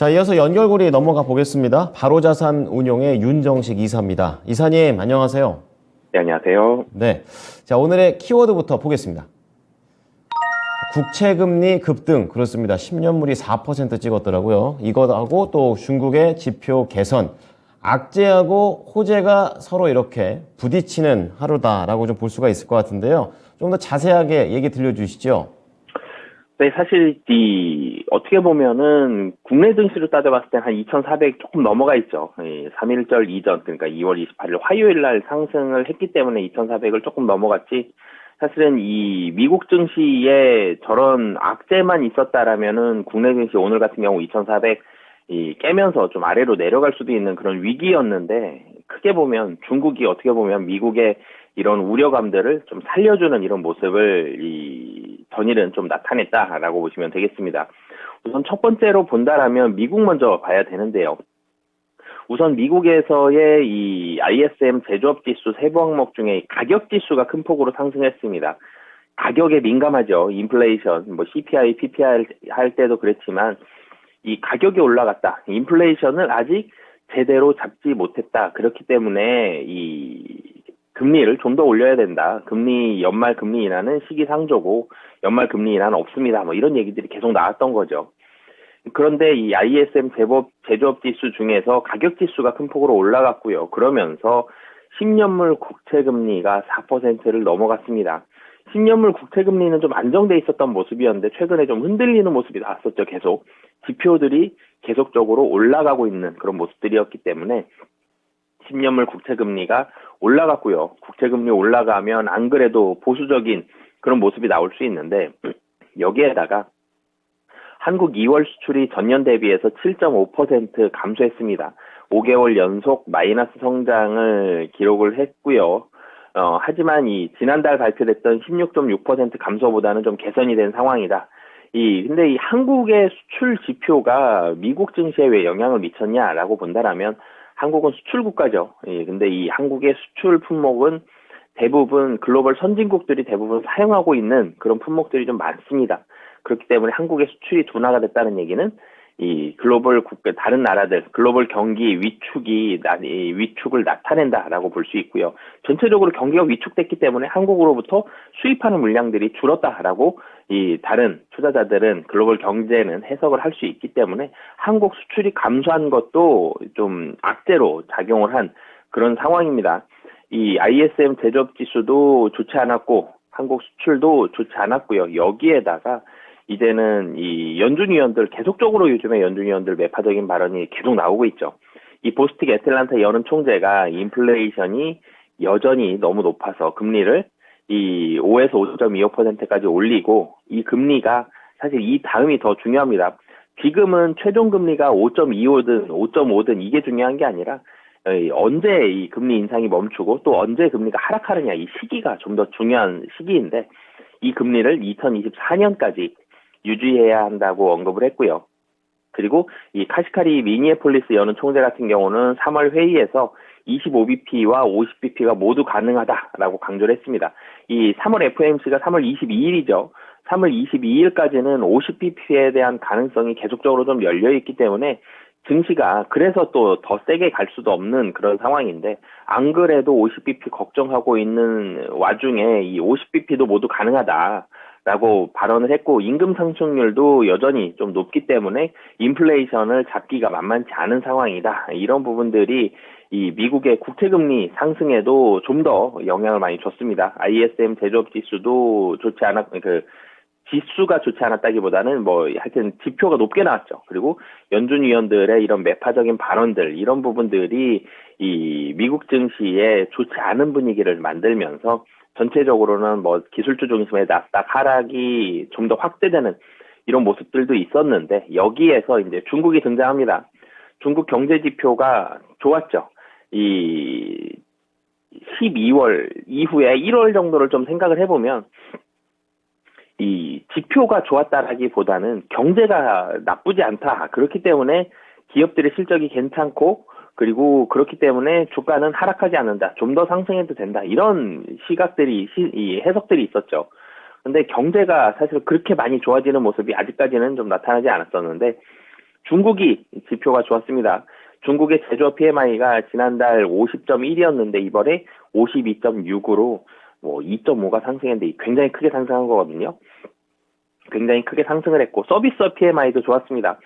자, 이어서 연결고리 넘어가 보겠습니다. 바로자산 운용의 윤정식 이사입니다. 이사님, 안녕하세요. 네, 안녕하세요. 네. 자, 오늘의 키워드부터 보겠습니다. 국채금리 급등, 그렇습니다. 10년물이 4% 찍었더라고요. 이것하고 또 중국의 지표 개선, 악재하고 호재가 서로 이렇게 부딪히는 하루다라고 좀 볼 수가 있을 것 같은데요. 좀 더 자세하게 얘기 들려주시죠. 네, 사실 어떻게 보면은 국내 증시로 따져봤을 때 한 2,400 조금 넘어가 있죠. 3.1절 이전, 그러니까 2월 28일 화요일 날 상승을 했기 때문에 2,400을 조금 넘어갔지. 사실은 이 미국 증시에 저런 악재만 있었다라면은 국내 증시 오늘 같은 경우 2,400 깨면서 좀 아래로 내려갈 수도 있는 그런 위기였는데, 크게 보면 중국이 어떻게 보면 미국의 이런 우려감들을 좀 살려주는 이런 모습을 전일은 좀 나타냈다라고 보시면 되겠습니다. 우선 첫 번째로 본다라면 미국 먼저 봐야 되는데요. 우선 미국에서의 이 ISM 제조업 지수 세부 항목 중에 가격 지수가 큰 폭으로 상승했습니다. 가격에 민감하죠. 인플레이션, CPI, PPI 할 때도 그랬지만 이 가격이 올라갔다. 인플레이션을 아직 제대로 잡지 못했다. 그렇기 때문에 이 금리를 좀 더 올려야 된다. 연말 금리 인하는 시기상조고 연말 금리 인하는 없습니다. 이런 얘기들이 계속 나왔던 거죠. 그런데 이 ISM 제조업 지수 중에서 가격 지수가 큰 폭으로 올라갔고요. 그러면서 10년물 국채 금리가 4%를 넘어갔습니다. 10년물 국채 금리는 좀 안정돼 있었던 모습이었는데 최근에 좀 흔들리는 모습이 나왔었죠. 계속 지표들이 계속적으로 올라가고 있는 그런 모습들이었기 때문에 10년물 국채 금리가 올라갔고요. 국채 금리 올라가면 안 그래도 보수적인 그런 모습이 나올 수 있는데, 여기에다가 한국 2월 수출이 전년 대비해서 7.5% 감소했습니다. 5개월 연속 마이너스 성장을 기록을 했고요. 하지만 지난달 발표됐던 16.6% 감소보다는 좀 개선이 된 상황이다. 근데 이 한국의 수출 지표가 미국 증시에 왜 영향을 미쳤냐라고 본다라면 한국은 수출 국가죠. 근데 이 한국의 수출 품목은 대부분 글로벌 선진국들이 대부분 사용하고 있는 그런 품목들이 좀 많습니다. 그렇기 때문에 한국의 수출이 둔화가 됐다는 얘기는 이 글로벌 국가, 다른 나라들, 글로벌 경기 위축을 나타낸다라고 볼 수 있고요. 전체적으로 경기가 위축됐기 때문에 한국으로부터 수입하는 물량들이 줄었다라고 다른 투자자들은 글로벌 경제는 해석을 할 수 있기 때문에 한국 수출이 감소한 것도 좀 악재로 작용을 한 그런 상황입니다. 이 ISM 제조업 지수도 좋지 않았고 한국 수출도 좋지 않았고요. 여기에다가 이제는 이 연준 위원들 계속적으로 요즘에 연준 위원들 매파적인 발언이 계속 나오고 있죠. 이 보스틱 애틀란타 여름 총재가 인플레이션이 여전히 너무 높아서 금리를 5에서 5.25%까지 올리고, 이 금리가 사실 이 다음이 더 중요합니다. 지금은 최종 금리가 5.25든 5.5든 이게 중요한 게 아니라 언제 이 금리 인상이 멈추고 또 언제 금리가 하락하느냐, 이 시기가 좀 더 중요한 시기인데, 이 금리를 2024년까지 유지해야 한다고 언급을 했고요. 그리고 이 카시카리 미니애폴리스 여는 총재 같은 경우는 3월 회의에서 25bp와 50bp가 모두 가능하다라고 강조를 했습니다. 이 3월 FOMC가 3월 22일이죠. 3월 22일까지는 50bp에 대한 가능성이 계속적으로 좀 열려있기 때문에 증시가 그래서 또 더 세게 갈 수도 없는 그런 상황인데, 안 그래도 50bp 걱정하고 있는 와중에 이 50bp도 모두 가능하다라고 발언을 했고, 임금 상승률도 여전히 좀 높기 때문에 인플레이션을 잡기가 만만치 않은 상황이다. 이런 부분들이 이 미국의 국채금리 상승에도 좀 더 영향을 많이 줬습니다. ISM 제조업 지수도 지수가 좋지 않았다기보다는 하여튼 지표가 높게 나왔죠. 그리고 연준 위원들의 이런 매파적인 발언들, 이런 부분들이 이 미국 증시에 좋지 않은 분위기를 만들면서 전체적으로는 기술주 중심의 나스닥 하락이 좀 더 확대되는 이런 모습들도 있었는데, 여기에서 이제 중국이 등장합니다. 중국 경제 지표가 좋았죠. 12월 이후에 1월 정도를 좀 생각을 해보면 이 지표가 좋았다라기보다는 경제가 나쁘지 않다. 그렇기 때문에 기업들의 실적이 괜찮고, 그리고 그렇기 때문에 주가는 하락하지 않는다. 좀 더 상승해도 된다. 이런 해석들이 있었죠. 근데 경제가 사실 그렇게 많이 좋아지는 모습이 아직까지는 좀 나타나지 않았었는데, 중국이 지표가 좋았습니다. 중국의 제조업 PMI가 지난달 50.1이었는데 이번에 52.6으로 뭐 2.5가 상승했는데 굉장히 크게 상승한 거거든요. 굉장히 크게 상승을 했고 서비스업 PMI도 좋았습니다.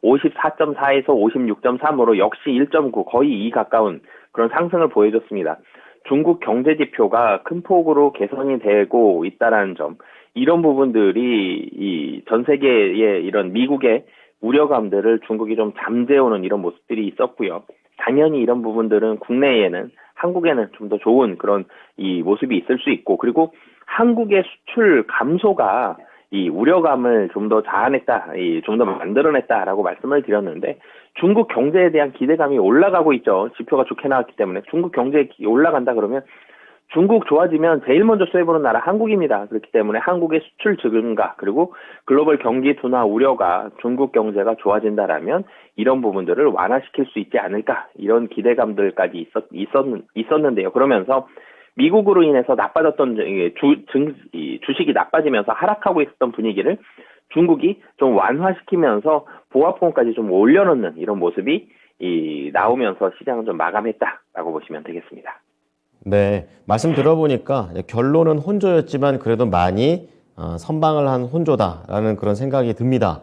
54.4에서 56.3으로 역시 1.9 거의 2 가까운 그런 상승을 보여줬습니다. 중국 경제 지표가 큰 폭으로 개선이 되고 있다는 점, 이런 부분들이 이 전 세계의 이런 미국의 우려감들을 중국이 좀 잠재우는 이런 모습들이 있었고요. 당연히 이런 부분들은 국내에는 한국에는 좀 더 좋은 그런 이 모습이 있을 수 있고, 그리고 한국의 수출 감소가 이 우려감을 좀 더 자아냈다, 좀 더 만들어냈다라고 말씀을 드렸는데, 중국 경제에 대한 기대감이 올라가고 있죠. 지표가 좋게 나왔기 때문에. 중국 경제 올라간다 그러면 중국 좋아지면 제일 먼저 쏘여보는 나라 한국입니다. 그렇기 때문에 한국의 수출 증가, 그리고 글로벌 경기 둔화 우려가 중국 경제가 좋아진다라면 이런 부분들을 완화시킬 수 있지 않을까, 이런 기대감들까지 있었는데요. 그러면서 미국으로 인해서 나빠졌던 주식이 나빠지면서 하락하고 있었던 분위기를 중국이 좀 완화시키면서 보합권까지 좀 올려놓는 이런 모습이 나오면서 시장을 좀 마감했다라고 보시면 되겠습니다. 네, 말씀 들어보니까 결론은 혼조였지만 그래도 많이 선방을 한 혼조다라는 그런 생각이 듭니다.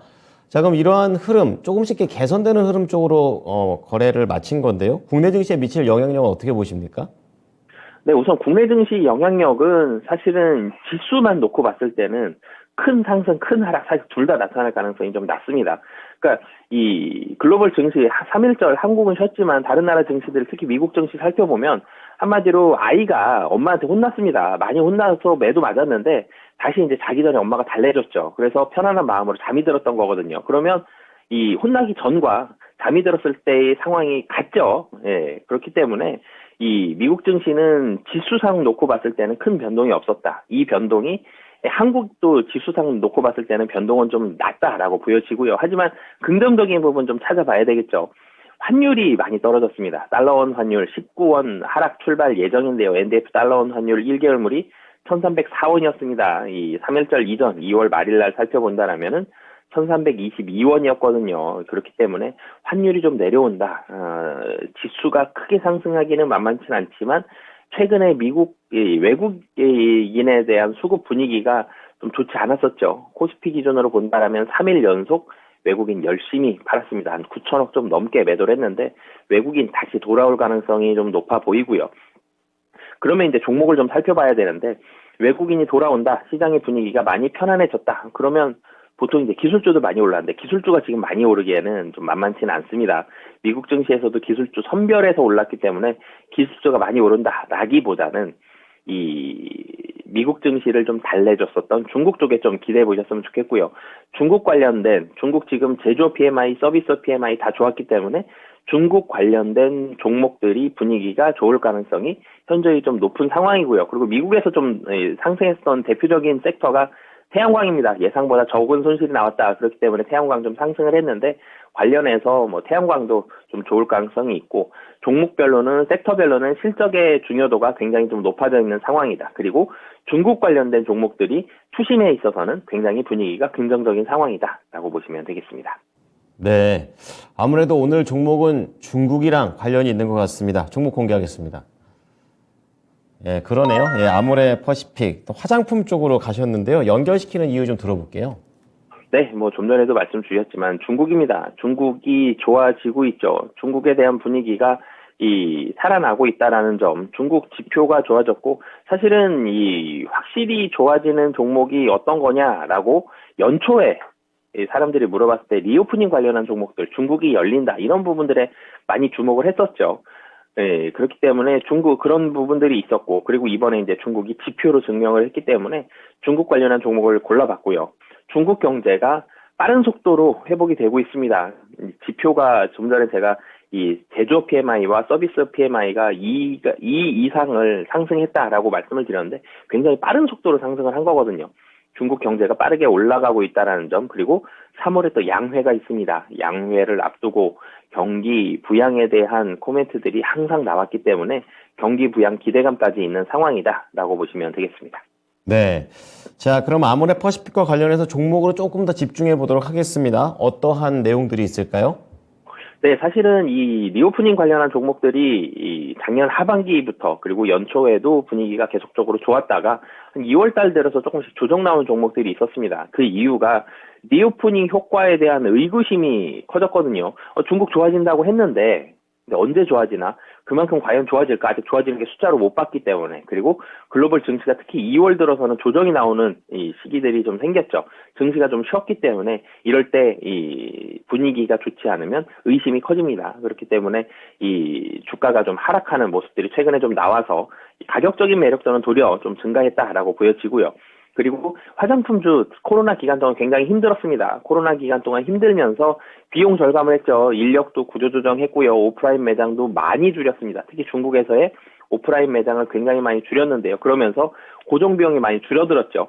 자, 그럼 이러한 흐름, 조금씩 개선되는 흐름 쪽으로 거래를 마친 건데요. 국내 증시에 미칠 영향력은 어떻게 보십니까? 네, 우선 국내 증시 영향력은 사실은 지수만 놓고 봤을 때는 큰 상승, 큰 하락, 사실 둘 다 나타날 가능성이 좀 낮습니다. 그러니까 이 글로벌 증시 3일절 한국은 쉬었지만 다른 나라 증시들, 특히 미국 증시 살펴보면 한마디로 아이가 엄마한테 혼났습니다. 많이 혼나서 매도 맞았는데 다시 이제 자기 전에 엄마가 달래줬죠. 그래서 편안한 마음으로 잠이 들었던 거거든요. 그러면 이 혼나기 전과 잠이 들었을 때의 상황이 같죠. 예, 그렇기 때문에 이 미국 증시는 지수상 놓고 봤을 때는 큰 변동이 없었다. 이 변동이 한국도 지수상 놓고 봤을 때는 변동은 좀 낮다라고 보여지고요. 하지만 긍정적인 부분 좀 찾아봐야 되겠죠. 환율이 많이 떨어졌습니다. 달러원 환율 19원 하락 출발 예정인데요. NDF 달러원 환율 1개월물이 1304원이었습니다. 이 3일절 이전 2월 말일날 살펴본다라면은 1322원이었거든요. 그렇기 때문에 환율이 좀 내려온다. 지수가 크게 상승하기는 만만치 않지만 최근에 미국 외국인에 대한 수급 분위기가 좀 좋지 않았었죠. 코스피 기준으로 본다라면 3일 연속 외국인 열심히 팔았습니다. 한 9천억 좀 넘게 매도를 했는데 외국인 다시 돌아올 가능성이 좀 높아 보이고요. 그러면 이제 종목을 좀 살펴봐야 되는데, 외국인이 돌아온다, 시장의 분위기가 많이 편안해졌다, 그러면 보통 이제 기술주도 많이 올랐는데 기술주가 지금 많이 오르기에는 좀 만만치는 않습니다. 미국 증시에서도 기술주 선별해서 올랐기 때문에 기술주가 많이 오른다라기보다는 이 미국 증시를 좀 달래줬었던 중국 쪽에 좀 기대해 보셨으면 좋겠고요. 중국 관련된, 중국 지금 제조업 PMI, 서비스 PMI 다 좋았기 때문에 중국 관련된 종목들이 분위기가 좋을 가능성이 현저히 좀 높은 상황이고요. 그리고 미국에서 좀 상승했던 대표적인 섹터가 태양광입니다. 예상보다 적은 손실이 나왔다. 그렇기 때문에 태양광 좀 상승을 했는데 관련해서 뭐 태양광도 좀 좋을 가능성이 있고, 종목별로는, 섹터별로는 실적의 중요도가 굉장히 좀 높아져 있는 상황이다. 그리고 중국 관련된 종목들이 투심에 있어서는 굉장히 분위기가 긍정적인 상황이다라고 보시면 되겠습니다. 네, 아무래도 오늘 종목은 중국이랑 관련이 있는 것 같습니다. 종목 공개하겠습니다. 예, 그러네요. 예, 아모레 퍼시픽, 또 화장품 쪽으로 가셨는데요. 연결시키는 이유 좀 들어볼게요. 네, 뭐 좀 전에도 말씀 주셨지만 중국입니다. 중국이 좋아지고 있죠. 중국에 대한 분위기가 살아나고 있다라는 점, 중국 지표가 좋아졌고, 사실은 확실히 좋아지는 종목이 어떤 거냐라고 연초에 사람들이 물어봤을 때 리오프닝 관련한 종목들, 중국이 열린다, 이런 부분들에 많이 주목을 했었죠. 네, 그렇기 때문에 중국 그런 부분들이 있었고, 그리고 이번에 이제 중국이 지표로 증명을 했기 때문에 중국 관련한 종목을 골라봤고요. 중국 경제가 빠른 속도로 회복이 되고 있습니다. 지표가 좀 전에 제가 이 제조업 PMI와 서비스 PMI가 2 이상을 상승했다라고 말씀을 드렸는데 굉장히 빠른 속도로 상승을 한 거거든요. 중국 경제가 빠르게 올라가고 있다는 점, 그리고 3월에 또 양회가 있습니다. 양회를 앞두고 경기 부양에 대한 코멘트들이 항상 나왔기 때문에 경기 부양 기대감까지 있는 상황이다라고 보시면 되겠습니다. 네. 자, 그럼 아모레퍼시픽과 관련해서 종목으로 조금 더 집중해 보도록 하겠습니다. 어떠한 내용들이 있을까요? 네, 사실은 이 리오프닝 관련한 종목들이 이 작년 하반기부터 그리고 연초에도 분위기가 계속적으로 좋았다가 한 2월 달 들어서 조금씩 조정 나온 종목들이 있었습니다. 그 이유가 리오프닝 효과에 대한 의구심이 커졌거든요. 중국 좋아진다고 했는데 근데 언제 좋아지나? 그만큼 과연 좋아질까? 아직 좋아지는 게 숫자로 못 봤기 때문에. 그리고 글로벌 증시가 특히 2월 들어서는 조정이 나오는 이 시기들이 좀 생겼죠. 증시가 좀 쉬었기 때문에 이럴 때 이 분위기가 좋지 않으면 의심이 커집니다. 그렇기 때문에 이 주가가 좀 하락하는 모습들이 최근에 좀 나와서 가격적인 매력도는 도리어 좀 증가했다라고 보여지고요. 그리고 화장품주 코로나 기간 동안 굉장히 힘들었습니다. 코로나 기간 동안 힘들면서 비용 절감을 했죠. 인력도 구조조정했고요. 오프라인 매장도 많이 줄였습니다. 특히 중국에서의 오프라인 매장을 굉장히 많이 줄였는데요. 그러면서 고정비용이 많이 줄어들었죠.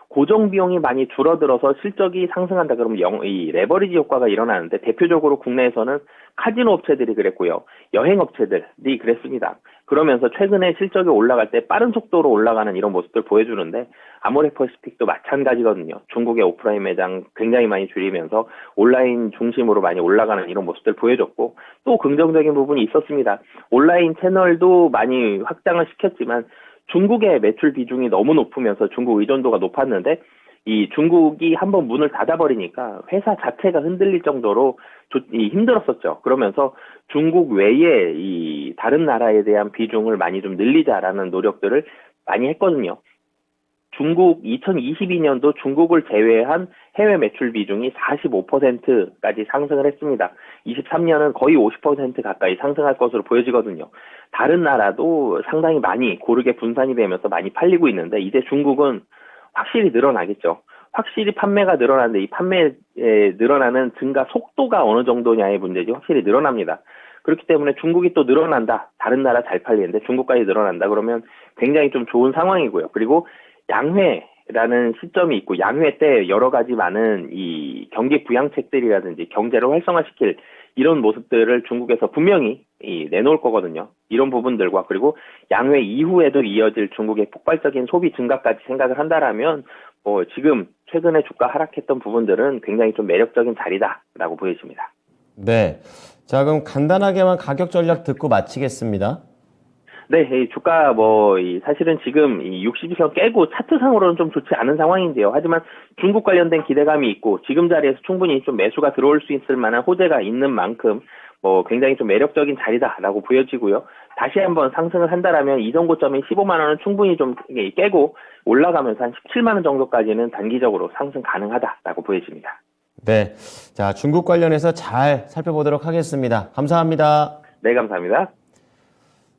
고정비용이 많이 줄어들어서 실적이 상승한다 그러면 이 레버리지 효과가 일어나는데 대표적으로 국내에서는 카지노 업체들이 그랬고요. 여행 업체들이 그랬습니다. 그러면서 최근에 실적이 올라갈 때 빠른 속도로 올라가는 이런 모습들 보여주는데 아모레퍼시픽도 마찬가지거든요. 중국의 오프라인 매장 굉장히 많이 줄이면서 온라인 중심으로 많이 올라가는 이런 모습들 보여줬고 또 긍정적인 부분이 있었습니다. 온라인 채널도 많이 확장을 시켰지만 중국의 매출 비중이 너무 높으면서 중국 의존도가 높았는데 이 중국이 한번 문을 닫아버리니까 회사 자체가 흔들릴 정도로 힘들었었죠. 그러면서 중국 외에 이 다른 나라에 대한 비중을 많이 좀 늘리자라는 노력들을 많이 했거든요. 중국 2022년도 중국을 제외한 해외 매출 비중이 45%까지 상승을 했습니다. 23년은 거의 50% 가까이 상승할 것으로 보여지거든요. 다른 나라도 상당히 많이 고르게 분산이 되면서 많이 팔리고 있는데 이제 중국은 확실히 늘어나겠죠. 확실히 판매가 늘어나는데 이 판매에 늘어나는 증가 속도가 어느 정도냐의 문제지 확실히 늘어납니다. 그렇기 때문에 중국이 또 늘어난다. 다른 나라 잘 팔리는데 중국까지 늘어난다. 그러면 굉장히 좀 좋은 상황이고요. 그리고 양회라는 시점이 있고 양회 때 여러 가지 많은 이 경기 부양책들이라든지 경제를 활성화시킬 이런 모습들을 중국에서 분명히 내놓을 거거든요. 이런 부분들과 그리고 양회 이후에도 이어질 중국의 폭발적인 소비 증가까지 생각을 한다라면 지금 최근에 주가 하락했던 부분들은 굉장히 좀 매력적인 자리다라고 보여집니다. 네. 자, 그럼 간단하게만 가격 전략 듣고 마치겠습니다. 네, 이 주가 사실은 지금 이 60일선 깨고 차트상으로는 좀 좋지 않은 상황인데요. 하지만 중국 관련된 기대감이 있고 지금 자리에서 충분히 좀 매수가 들어올 수 있을 만한 호재가 있는 만큼 굉장히 좀 매력적인 자리다라고 보여지고요. 다시 한번 상승을 한다라면 이전 고점인 15만 원은 충분히 좀 깨고 올라가면서 한 17만 원 정도까지는 단기적으로 상승 가능하다라고 보여집니다. 네. 자, 중국 관련해서 잘 살펴보도록 하겠습니다. 감사합니다. 네, 감사합니다.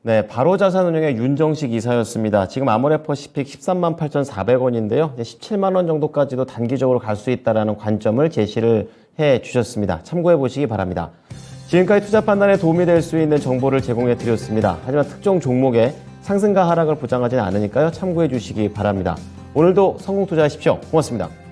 네, 바로자산운용의 윤정식 이사였습니다. 지금 아모레퍼시픽 13만 8,400원인데요. 17만 원 정도까지도 단기적으로 갈 수 있다는 관점을 제시를 해 주셨습니다. 참고해 보시기 바랍니다. 지금까지 투자 판단에 도움이 될 수 있는 정보를 제공해 드렸습니다. 하지만 특정 종목의 상승과 하락을 보장하지는 않으니까요. 참고해 주시기 바랍니다. 오늘도 성공 투자하십시오. 고맙습니다.